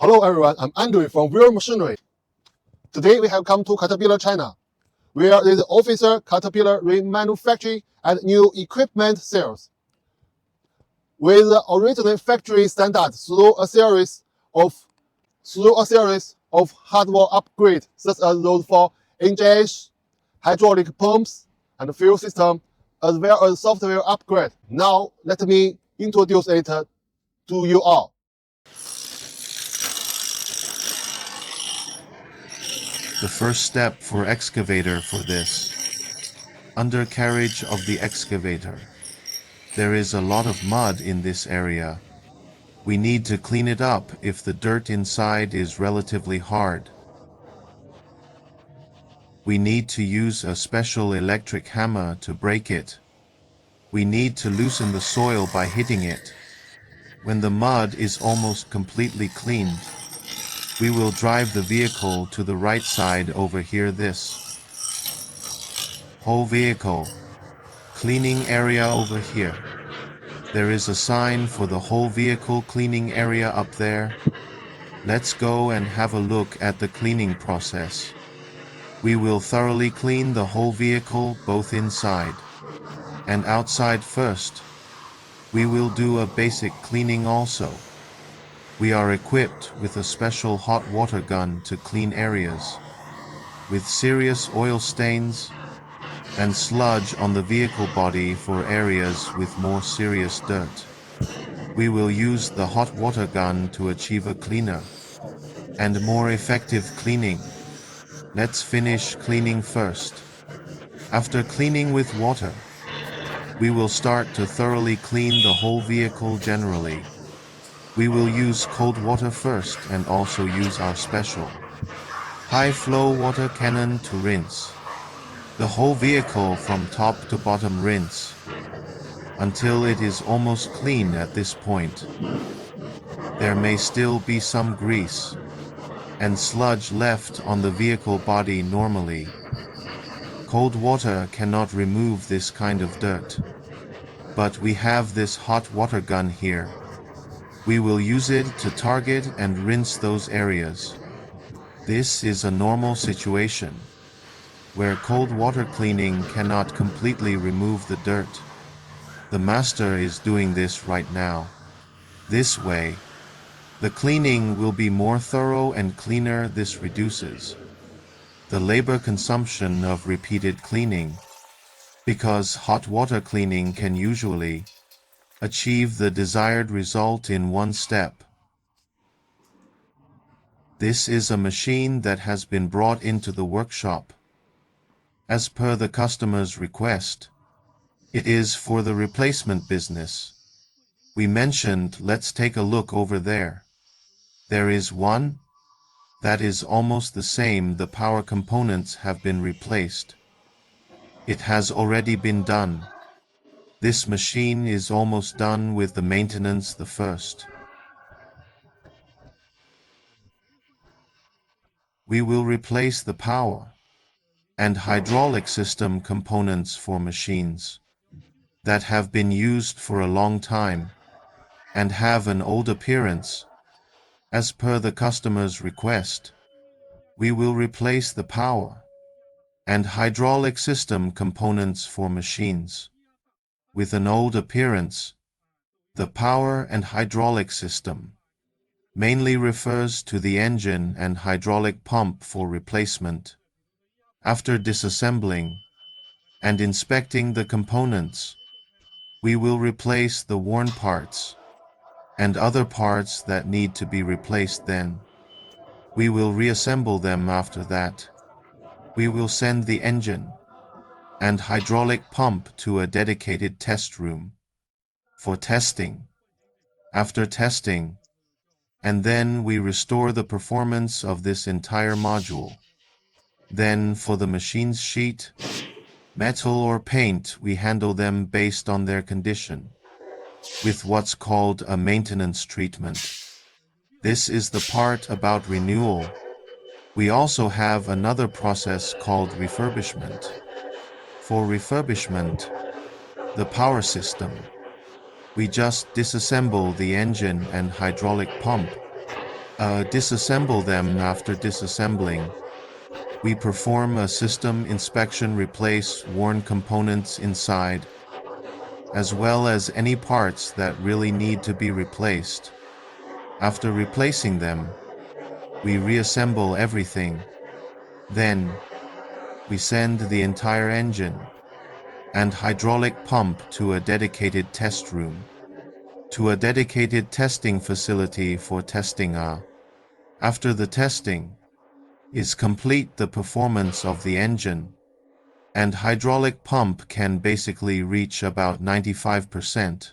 Hello everyone, I'm Andrew from Wheel Machinery. Today we have come to Caterpillar China, where is officer Caterpillar remanufacturing and new equipment sales. With the original factory standard through a series of hardware upgrades such as those for engines, hydraulic pumps, and fuel system, as well as software upgrade. Now let me introduce it to you all. The first step for excavator for this undercarriage of the excavator. There is a lot of mud in this area. We need to clean it up if the dirt inside is relatively hard. We need to use a special electric hammer to break it. We need to loosen the soil by hitting it. When the mud is almost completely cleaned, we will drive the vehicle to the right side over here. This whole vehicle cleaning area over here. There is a sign for the whole vehicle cleaning area up there. Let's go and have a look at the cleaning process. We will thoroughly clean the whole vehicle, both inside and outside first. We will do a basic cleaning also. We are equipped with a special hot water gun to clean areas with serious oil stains and sludge on the vehicle body for areas with more serious dirt. We will use the hot water gun to achieve a cleaner and more effective cleaning. Let's finish cleaning first. After cleaning with water, we will start to thoroughly clean the whole vehicle generally. We will use cold water first and also use our special high-flow water cannon to rinse the whole vehicle from top to bottom. Rinse until it is almost clean. At this point, there may still be some grease and sludge left on the vehicle body. Normally, cold water cannot remove this kind of dirt, but we have this hot water gun here. We will use it to target and rinse those areas. This is a normal situation where cold water cleaning cannot completely remove the dirt. The master is doing this right now. This way, the cleaning will be more thorough and cleaner. This reduces the labor consumption of repeated cleaning, because hot water cleaning can usually achieve the desired result in one step. This is a machine that has been brought into the workshop as per the customer's request. It is for the replacement business. We mentioned, let's take a look over there. There is one that is almost the same. The power components have been replaced. It has already been done. This machine is almost done with the maintenance. The first, we will replace the power and hydraulic system components for machines that have been used for a long time and have an old appearance. As per the customer's request, we will replace the power and hydraulic system components for machines with an old appearance. The power and hydraulic system mainly refers to the engine and hydraulic pump for replacement. After disassembling and inspecting the components, we will replace the worn parts and other parts that need to be replaced. Then we will reassemble them. After that, we will send the engine and hydraulic pump to a dedicated test room for testing. After testing, and then we restore the performance of this entire module. Then for the machine's sheet, metal or paint, we handle them based on their condition with what's called a maintenance treatment. This is the part about renewal. We also have another process called refurbishment. For refurbishment, the power system, we just disassemble the engine and hydraulic pump disassemble them. After disassembling, we perform a system inspection, replace worn components inside, as well as any parts that really need to be replaced. After replacing them, we reassemble everything. Then, we send the entire engine and hydraulic pump to a dedicated test room, to a dedicated testing facility for testing. After the testing is complete, the performance of the engine and hydraulic pump can basically reach about 95%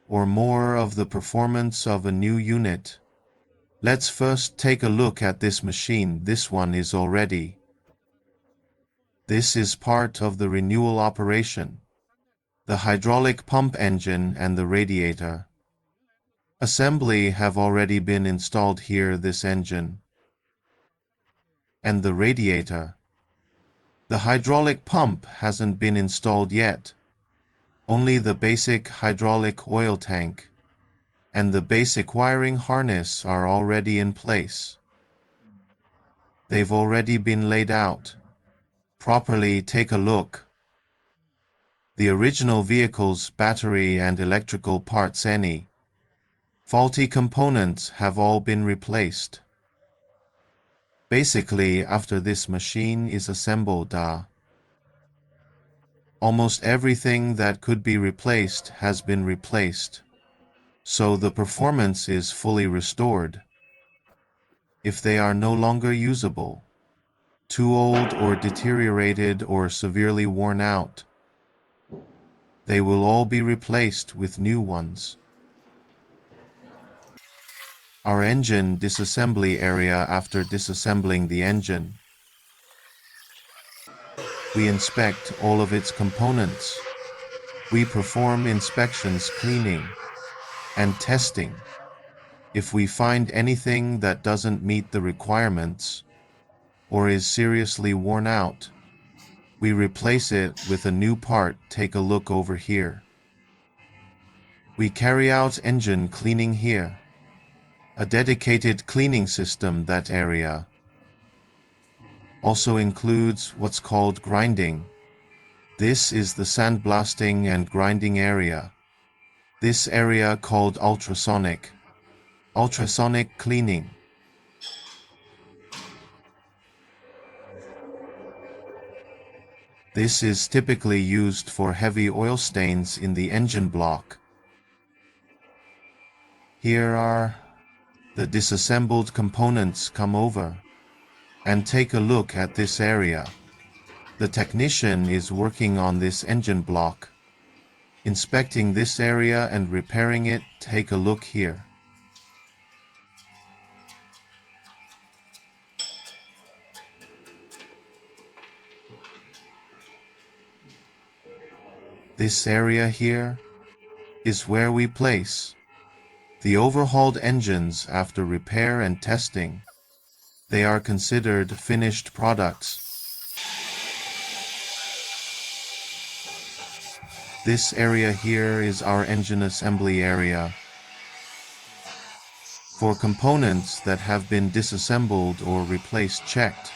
or more of the performance of a new unit. Let's first take a look at this machine. This one is already. This is part of the renewal operation. The hydraulic pump engine and the radiator assembly have already been installed here. This engine and the radiator. The hydraulic pump hasn't been installed yet. Only the basic hydraulic oil tank and the basic wiring harness are already in place. They've already been laid out properly. Take a look. The original vehicle's battery and electrical parts, any faulty components have all been replaced. Basically, after this machine is assembled, almost everything that could be replaced has been replaced, so the performance is fully restored. If they are no longer usable, too old or deteriorated or severely worn out, they will all be replaced with new ones. Our engine disassembly area. After disassembling the engine, we inspect all of its components. We perform inspections, cleaning, and testing. If we find anything that doesn't meet the requirements or is seriously worn out, we replace it with a new part. Take a look over here. We carry out engine cleaning here. A dedicated cleaning system. That area also includes what's called grinding. This is the sandblasting and grinding area. This area called ultrasonic cleaning. This is typically used for heavy oil stains in the engine block. Here are the disassembled components. Come over and take a look at this area. The technician is working on this engine block, inspecting this area and repairing it. Take a look here. This area here is where we place the overhauled engines after repair and testing. They are considered finished products. This area here is our engine assembly area for components that have been disassembled or replaced. Checked.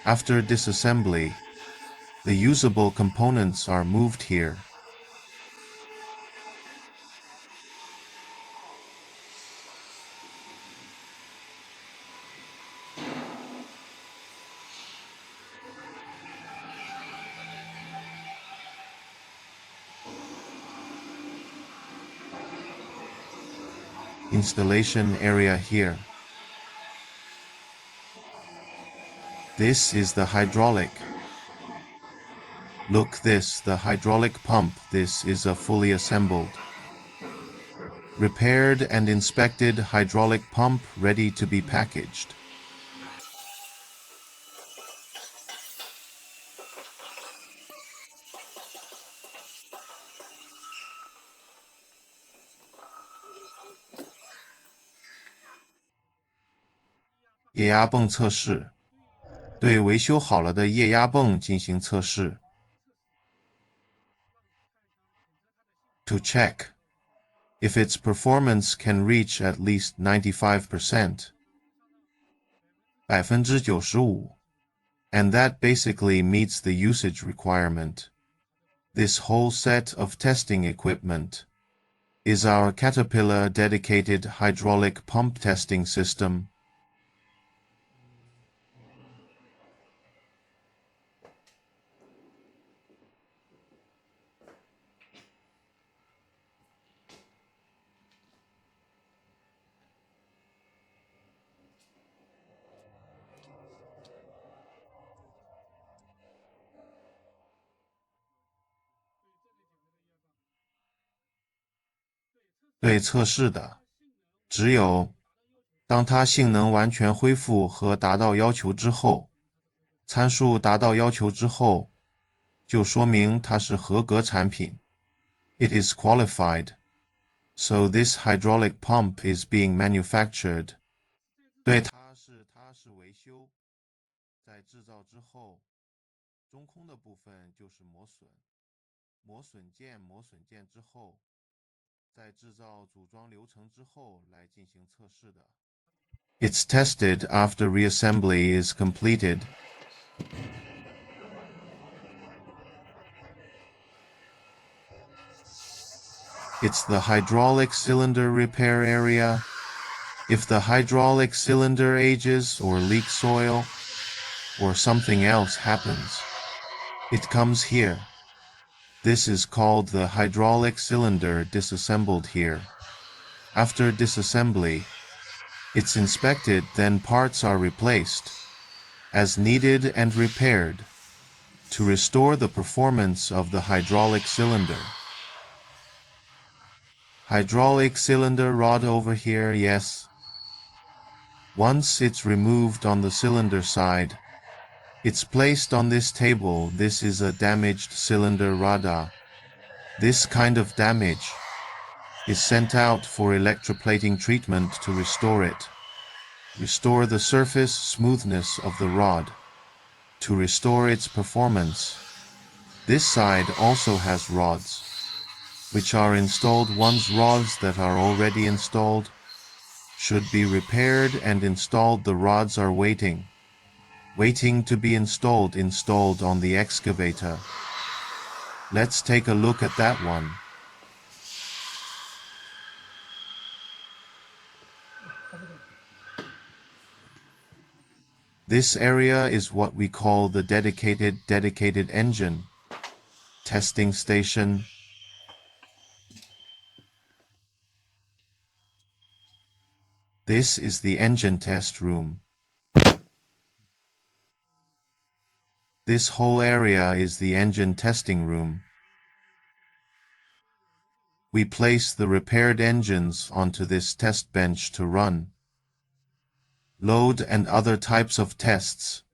After disassembly, the usable components are moved here. Installation area here. This is the hydraulic. Look, this, the hydraulic pump. This is a fully assembled, repaired and inspected hydraulic pump ready to be packaged.液压泵测试，对维修好了的液压泵进行测试。To check if its performance can reach at least 95%, 95%, and that basically meets the usage requirement. This whole set of testing equipment is our Caterpillar dedicated hydraulic pump testing system.对测试的，只有当它性能完全恢复和达到要求之后，参数达到要求之后，就说明它是合格产品。It is qualified. So this hydraulic pump is being manufactured. 对，它是维修，在制造之后，中空的部分就是磨损，磨损件之后，在制造组装流程之后来进行测试的。It's tested after reassembly is completed. It's the hydraulic cylinder repair area. If the hydraulic cylinder ages or leaks oil, or something else happens, it comes here. This is called the hydraulic cylinder disassembled here. After disassembly, it's inspected, then parts are replaced, as needed and repaired, to restore the performance of the hydraulic cylinder. Hydraulic cylinder rod over here, yes. Once it's removed on the cylinder side, it's placed on this table. This is a damaged cylinder rod. This kind of damage is sent out for electroplating treatment to restore it. Restore the surface smoothness of the rod, to restore its performance. This side also has rods, which are installed. Once rods that are already installed should be repaired and installed. The rods are waiting to be installed on the excavator. Let's take a look at that one. This area is what we call the dedicated engine testing station. This is the engine test room. This whole area is the engine testing room. We place the repaired engines onto this test bench to run load and other types of tests.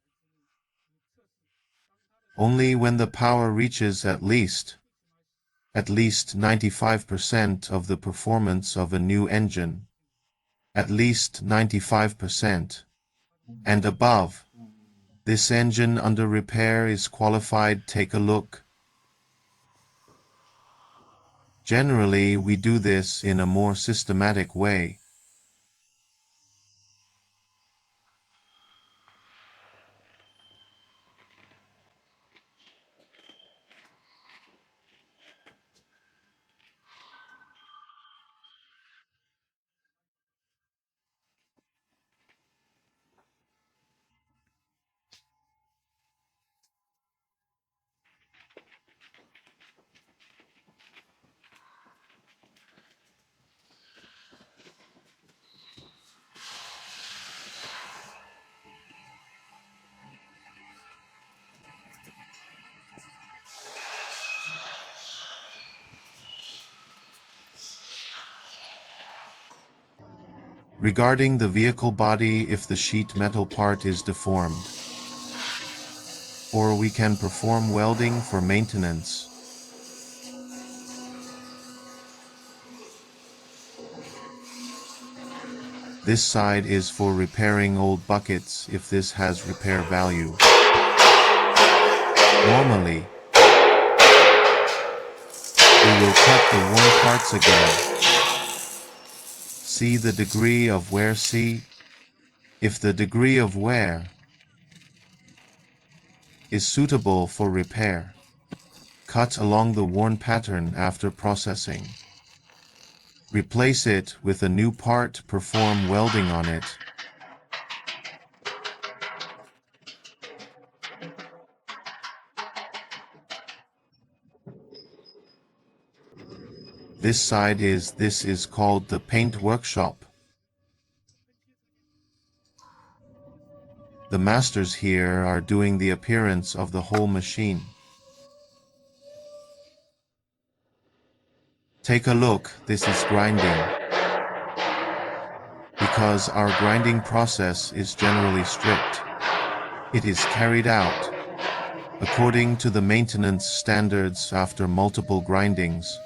Only when the power reaches at least 95% of the performance of a new engine, at least 95% and above, this engine under repair is qualified. Take a look. Generally, we do this in a more systematic way. Regarding the vehicle body, if the sheet metal part is deformed, or we can perform welding for maintenance. This side is for repairing old buckets if this has repair value. Normally, we will cut the worn parts again See the degree of wear. See if the degree of wear is suitable for repair. Cut along the worn pattern after processing. Replace it with a new part. Perform welding on it. This is called the paint workshop. The masters here are doing the appearance of the whole machine. Take a look, this is grinding. Because our grinding process is generally strict, it is carried out according to the maintenance standards after multiple grindings.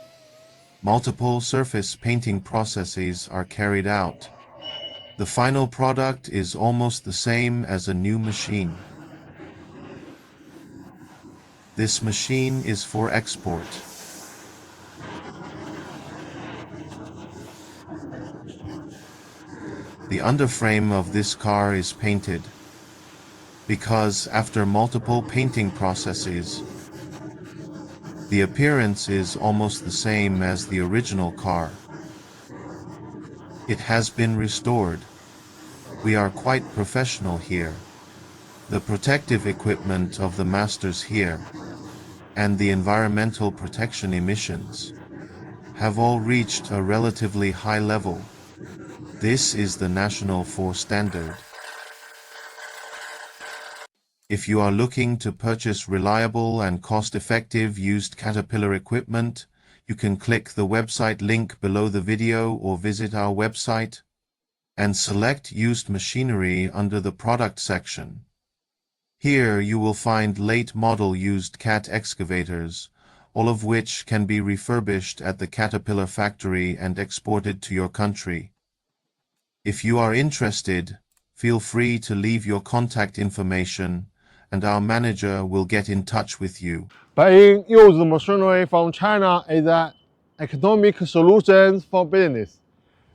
Multiple surface painting processes are carried out. The final product is almost the same as a new machine. This machine is for export. The underframe of this car is painted because after multiple painting processes, the appearance is almost the same as the original car. It has been restored. We are quite professional here. The protective equipment of the masters here and the environmental protection emissions have all reached a relatively high level. This is the National 4 standard. If you are looking to purchase reliable and cost-effective used Caterpillar equipment, you can click the website link below the video or visit our website and select used machinery under the product section. Here you will find late model used CAT excavators, all of which can be refurbished at the Caterpillar factory and exported to your country. If you are interested, feel free to leave your contact information and our manager will get in touch with you. Buying used machinery from China is an economic solution for business.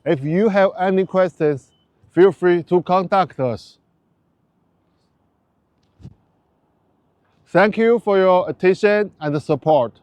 If you have any questions, feel free to contact us. Thank you for your attention and support.